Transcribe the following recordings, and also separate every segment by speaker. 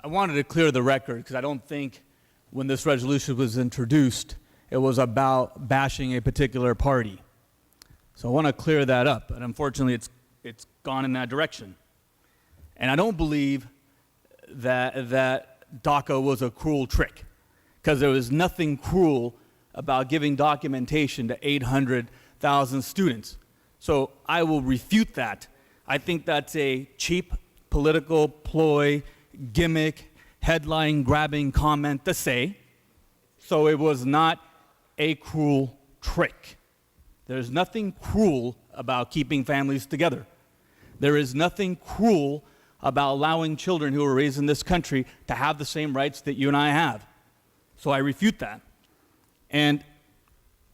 Speaker 1: I wanted to clear the record because I don't think when this resolution was introduced, it was about bashing a particular party. So I want to clear that up, and unfortunately it's gone in that direction. And I don't believe that DACA was a cruel trick, because there was nothing cruel about giving documentation to 800,000 students. So I will refute that. I think that's a cheap political ploy, gimmick, headline-grabbing comment to say. So it was not a cruel trick. There's nothing cruel about keeping families together. There is nothing cruel about allowing children who are raised in this country to have the same rights that you and I have. So I refute that. And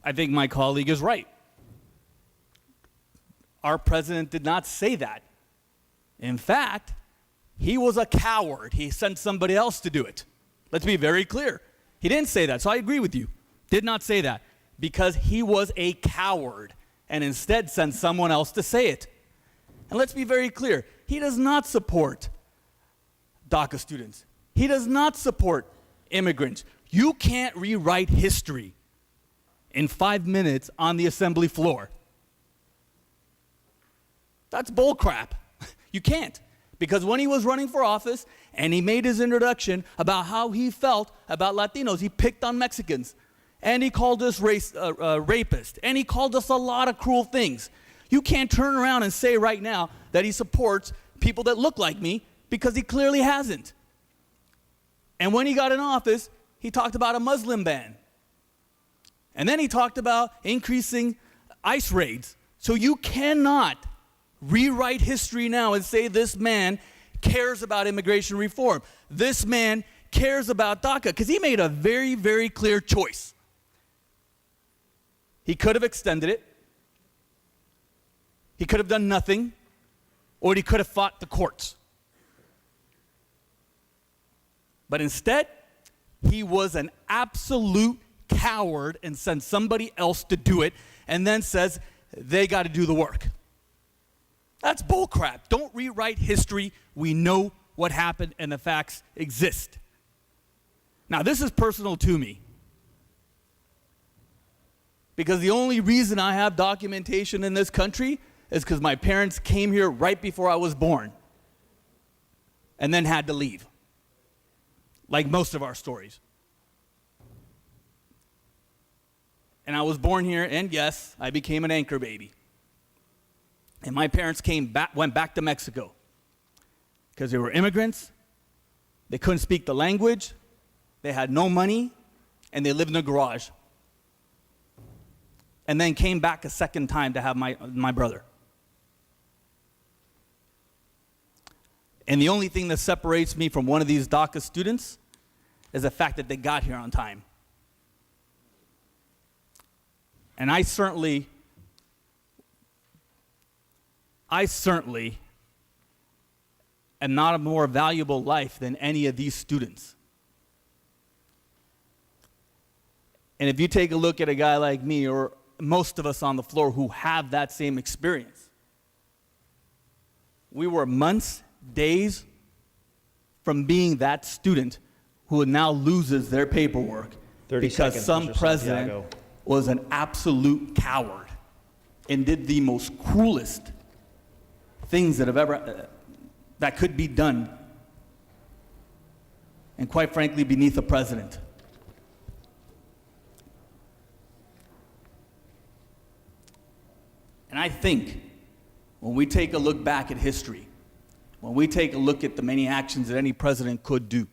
Speaker 1: I think my colleague is right. Our president did not say that. In fact, he was a coward. He sent somebody else to do it. Let's be very clear. He didn't say that, so I agree with you. Did not say that because he was a coward and instead sent someone else to say it. And let's be very clear. He does not support DACA students. He does not support immigrants. You can't rewrite history in 5 minutes on the assembly floor. That's bullcrap. You can't. Because when he was running for office and he made his introduction about how he felt about Latinos, he picked on Mexicans. And he called us rapists. And he called us a lot of cruel things. You can't turn around and say right now that he supports people that look like me, because he clearly hasn't. And when he got in office, he talked about a Muslim ban. And then he talked about increasing ICE raids. So you cannot rewrite history now and say this man cares about immigration reform. This man cares about DACA, because he made a very, very clear choice. He could have extended it. He could have done nothing, or he could have fought the courts. But instead, he was an absolute coward and sent somebody else to do it, and then says they got to do the work. That's bullcrap. Don't rewrite history. We know what happened, and the facts exist. Now, this is personal to me, because the only reason I have documentation in this country is because my parents came here right before I was born and then had to leave, like most of our stories. And I was born here, and yes, I became an anchor baby. And my parents went back to Mexico because they were immigrants. They couldn't speak the language. They had no money, and they lived in a garage. And then came back a second time to have my brother. And the only thing that separates me from one of these DACA students is the fact that they got here on time. And I certainly am not a more valuable life than any of these students. And if you take a look at a guy like me, or most of us on the floor who have that same experience, we were months, days from being that student who now loses their paperwork because some president
Speaker 2: Santiago
Speaker 1: was an absolute coward and did the most cruelest things that have ever that could be done, and quite frankly, beneath a president. And I think when we take a look back at history, when we take a look at the many actions that any president could do,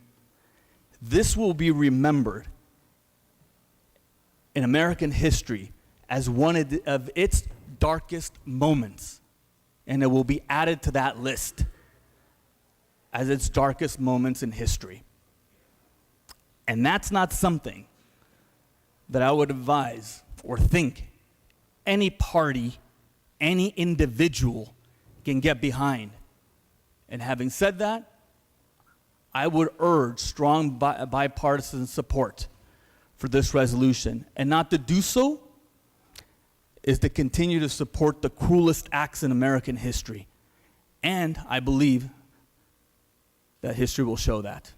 Speaker 1: this will be remembered in American history as one of its darkest moments. And it will be added to that list as its darkest moments in history. And that's not something that I would advise or think any party, any individual can get behind. And having said that, I would urge strong bipartisan support for this resolution. And not to do so is to continue to support the cruelest acts in American history. And I believe that history will show that.